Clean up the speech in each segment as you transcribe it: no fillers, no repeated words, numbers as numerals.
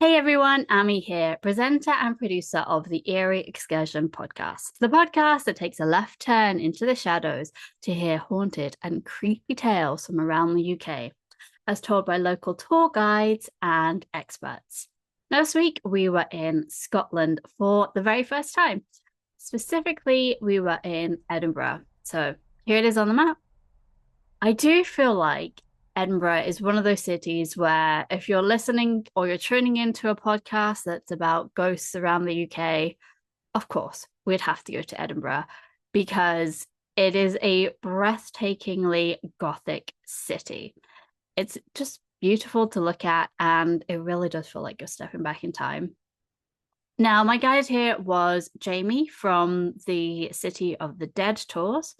Hey everyone, Amy here, presenter and producer of the Eerie Excursion podcast, the podcast that takes a left turn into the shadows to hear haunted and creepy tales from around the UK, as told by local tour guides and experts. Last week, we were in Scotland for the very first time. Specifically, we were in Edinburgh. So here it is on the map. I do feel like Edinburgh is one of those cities where if you're listening or you're tuning into a podcast that's about ghosts around the UK, of course, we'd have to go to Edinburgh because it is a breathtakingly gothic city. It's just beautiful to look at, and it really does feel like you're stepping back in time. Now, my guide here was Jamie from the City of the Dead tours.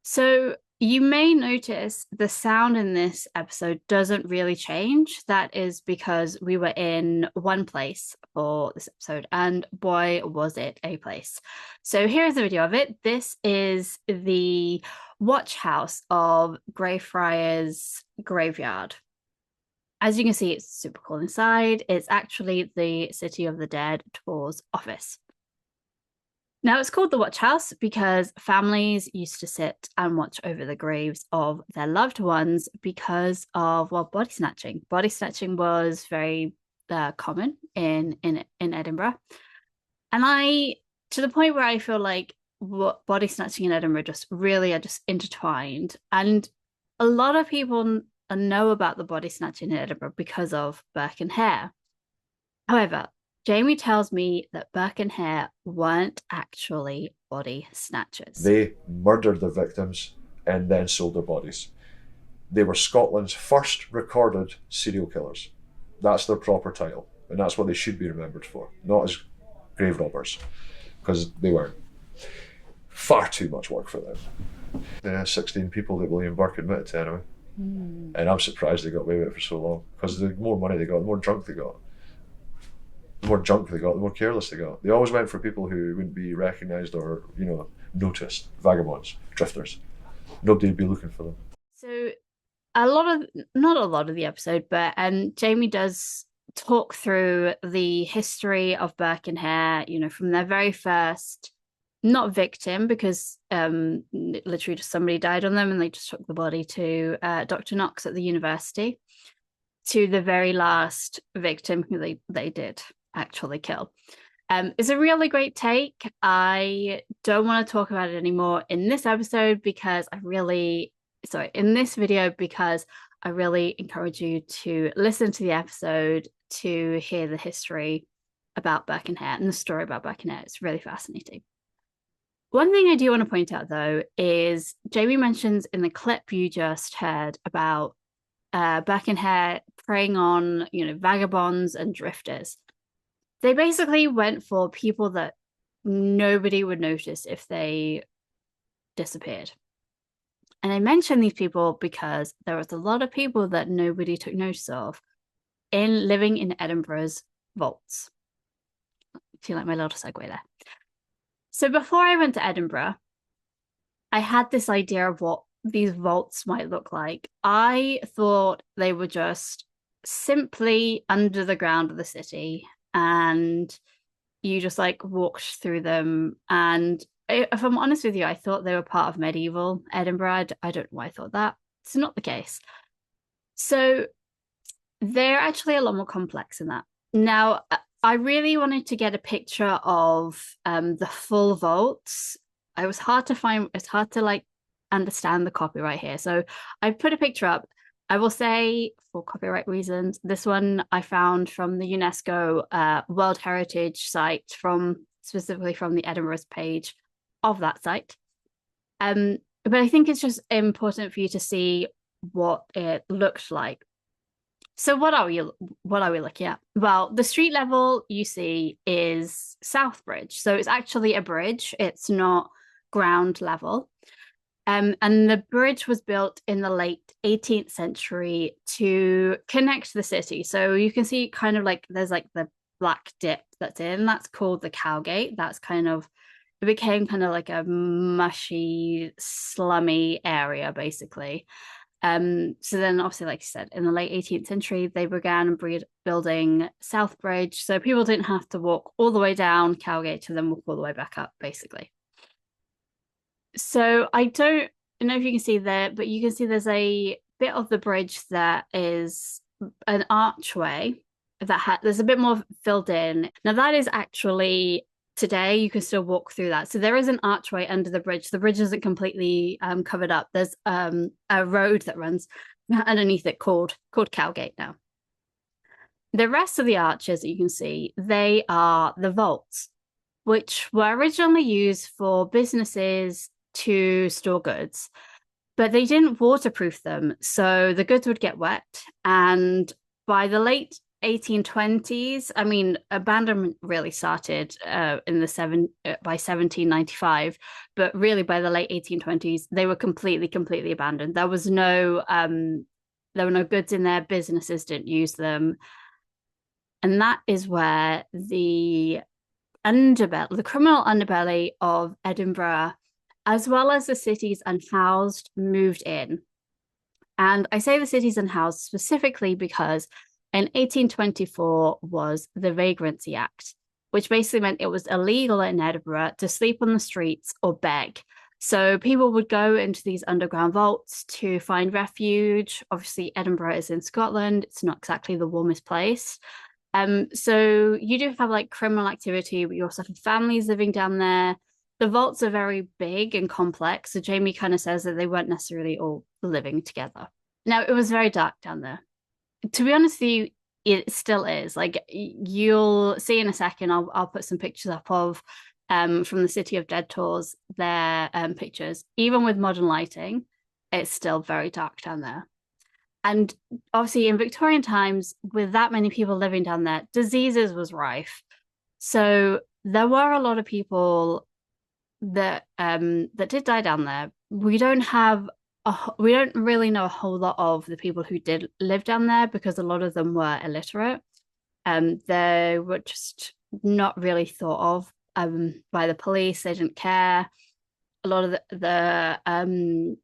So you may notice the sound in this episode doesn't really change. That is because we were in one place for this episode, and boy, was it a place. So here's a video of it. This is the watch house of Greyfriars Graveyard. As you can see, it's super cool inside. It's actually the City of the Dead tours office. Now, it's called the Watch House because families used to sit and watch over the graves of their loved ones because of, well, body snatching. Body snatching was very common in Edinburgh. And to the point where I feel like what body snatching in Edinburgh just really are just intertwined. And a lot of people know about the body snatching in Edinburgh because of Burke Hare. However, Jamie tells me that Burke Hare weren't actually body snatchers. They murdered their victims and then sold their bodies. They were Scotland's first recorded serial killers. That's their proper title, and that's what they should be remembered for, not as grave robbers, because they weren't. Far too much work for them. 16 people that William Burke admitted to anyway. And I'm surprised they got away with it for so long, because the more money they got, the more drunk they got. The more junk they got, the more careless they got. They always went for people who wouldn't be recognised or, noticed. Vagabonds, drifters. Nobody would be looking for them. So not a lot of the episode, but Jamie does talk through the history of Burke Hare, from their very first, not victim, because literally just somebody died on them and they just took the body to Dr. Knox at the university, to the very last victim who they did actually kill. It's a really great take. I don't want to talk about it anymore in this episode because in this video, because I really encourage you to listen to the episode to hear the history about Burke Hare and the story about Burke Hare. It's really fascinating. One thing I do want to point out, though, is Jamie mentions in the clip you just heard about Burke Hare preying on, vagabonds and drifters. They basically went for people that nobody would notice if they disappeared. And I mention these people because there was a lot of people that nobody took notice of living in Edinburgh's vaults. I feel like my little segue there. So before I went to Edinburgh, I had this idea of what these vaults might look like. I thought they were just simply under the ground of the city, and you just walked through them. And if I'm honest with you, I thought they were part of medieval Edinburgh. I don't know why I thought that. It's not the case. So they're actually a lot more complex than that. Now, I really wanted to get a picture of the full vaults. It's hard to understand the copyright here. So I put a picture up. I will say, for copyright reasons, this one I found from the UNESCO World Heritage site, specifically from the Edinburgh's page of that site. But I think it's just important for you to see what it looked like. So what are we looking at? Well, the street level you see is Southbridge. So it's actually a bridge. It's not ground level. And the bridge was built in the late 18th century to connect the city. So you can see kind of there's the black dip that's in. That's called the Cowgate. It became kind of like a mushy, slummy area, basically. So then, obviously, like you said, in the late 18th century, they began building South Bridge, so people didn't have to walk all the way down Cowgate and then walk all the way back up, basically. So I don't know if you can see there, but you can see there's a bit of the bridge that is an archway there's a bit more filled in. Now that is actually today you can still walk through that. So there is an archway under the bridge. The bridge isn't completely covered up. There's a road that runs underneath it called Cowgate now. The rest of the arches that you can see, they are the vaults, which were originally used for businesses to store goods, but they didn't waterproof them. So the goods would get wet. And by the late 1820s, I mean, abandonment really started by 1795, but really by the late 1820s, they were completely abandoned. There were no goods in there, businesses didn't use them. And that is where the criminal underbelly of Edinburgh, as well as the cities unhoused, moved in. And I say the cities unhoused specifically because in 1824 was the Vagrancy Act, which basically meant it was illegal in Edinburgh to sleep on the streets or beg. So people would go into these underground vaults to find refuge. Obviously, Edinburgh is in Scotland. It's not exactly the warmest place. So you do have like criminal activity, but you also have families living down there. The vaults are very big and complex. So Jamie kind of says that they weren't necessarily all living together. Now, it was very dark down there. To be honest with you, it still is. Like you'll see in a second, I'll put some pictures up of from the City of Dead tours, their pictures. Even with modern lighting, it's still very dark down there. And obviously, in Victorian times, with that many people living down there, diseases was rife. So there were a lot of people that did die down there. We don't really know a whole lot of the people who did live down there because a lot of them were illiterate. They were just not really thought of by the police. They didn't care. A lot of the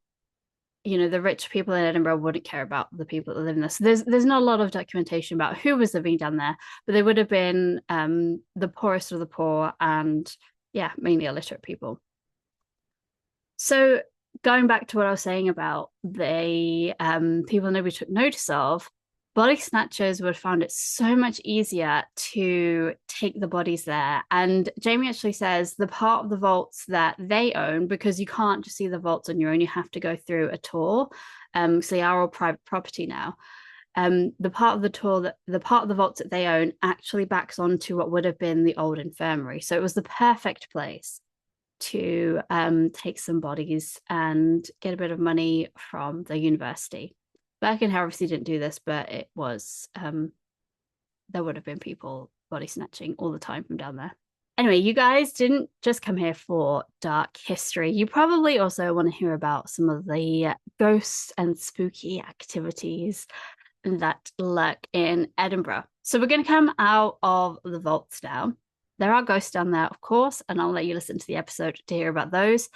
rich people in Edinburgh wouldn't care about the people that live in there. So there's not a lot of documentation about who was living down there, but they would have been the poorest of the poor and mainly illiterate people. So going back to what I was saying about the people nobody took notice of, body snatchers would have found it so much easier to take the bodies there. And Jamie actually says the part of the vaults that they own, because you can't just see the vaults on your own, you have to go through a tour. So they are all private property now. The part of the vaults that they own actually backs onto what would have been the old infirmary. So it was the perfect place to take some bodies and get a bit of money from the university. Burke Hare obviously didn't do this, but it was there would have been people body snatching all the time from down there. Anyway, you guys didn't just come here for dark history. You probably also want to hear about some of the ghosts and spooky activities that lurk in Edinburgh. So we're going to come out of the vaults now. There are ghosts down there, of course, and I'll let you listen to the episode to hear about those.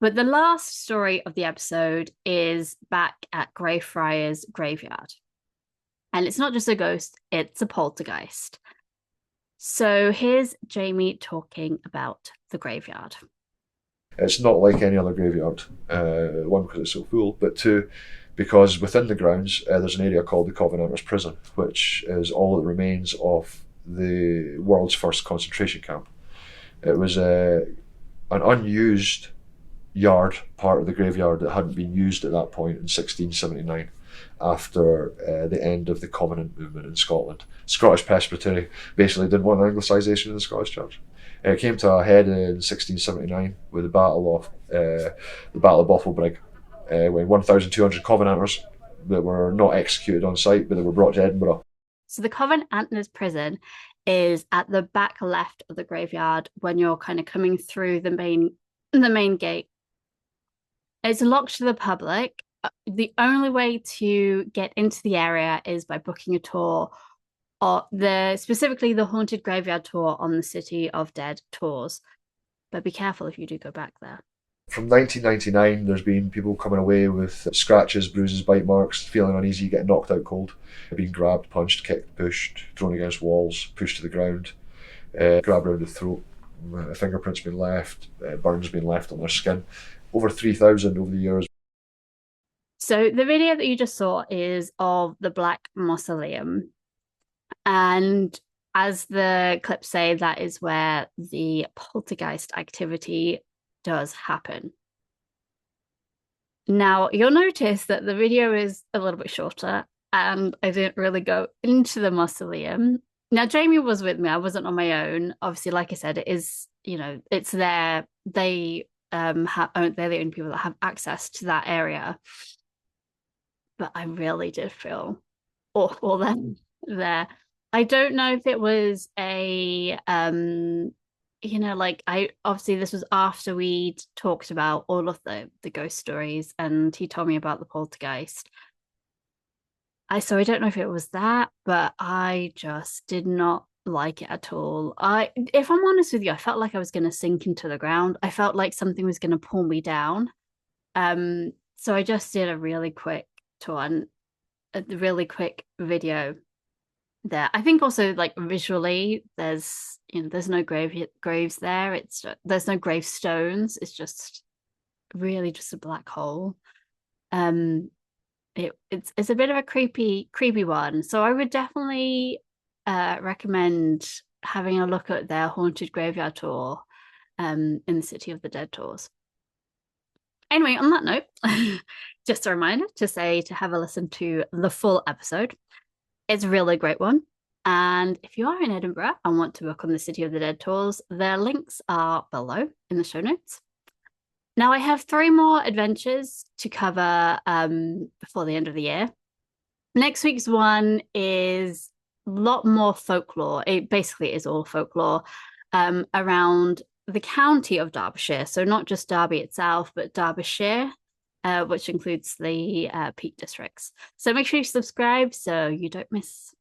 But the last story of the episode is back at Greyfriars Graveyard. And it's not just a ghost, it's a poltergeist. So here's Jamie talking about the graveyard. It's not like any other graveyard. One, because it's so full, but two, because within the grounds there's an area called the Covenanters Prison, which is all that remains of the world's first concentration camp. It was an unused yard part of the graveyard that hadn't been used at that point in 1679 after the end of the Covenant movement in Scotland. Scottish Presbytery basically didn't want Anglicisation in the Scottish Church. It came to a head in 1679 with the Battle of Bothelbrigg, when 1,200 Covenanters that were not executed on site, but they were brought to Edinburgh. So the Covenanters Prison is at the back left of the graveyard when you're kind of coming through the main gate. It's locked to the public. The only way to get into the area is by booking a tour, or specifically the Haunted Graveyard tour on the City of Dead tours. But be careful if you do go back there. From 1999, there's been people coming away with scratches, bruises, bite marks, feeling uneasy, getting knocked out cold, being grabbed, punched, kicked, pushed, thrown against walls, pushed to the ground, grabbed around the throat, fingerprints been left, burns been left on their skin. Over 3,000 over the years. So the video that you just saw is of the Black Mausoleum. And as the clips say, that is where the poltergeist activity does happen. Now, you'll notice that the video is a little bit shorter and I didn't really go into the mausoleum. Now, Jamie was with me. I wasn't on my own. Obviously, like I said, it is, it's there. They're the only people that have access to that area. But I really did feel awful then there. I don't know if it was like I obviously this was after we'd talked about all of the ghost stories and he told me about the poltergeist. So I don't know if it was that, but I just did not like it at all. If I'm honest with you, I felt like I was going to sink into the ground. I felt like something was going to pull me down. So I just did a really quick video there. I think also like visually, there's no graves there. There's no gravestones. It's just really just a black hole. It's a bit of a creepy one. So I would definitely recommend having a look at their haunted graveyard tour in the City of the Dead tours. Anyway, on that note, just a reminder to have a listen to the full episode. It's a really great one. And if you are in Edinburgh and want to book on the City of the Dead tours, their links are below in the show notes. Now, I have 3 more adventures to cover before the end of the year. Next week's one is a lot more folklore. It basically is all folklore around the county of Derbyshire. So not just Derby itself, but Derbyshire, which includes the Peak Districts. So make sure you subscribe so you don't miss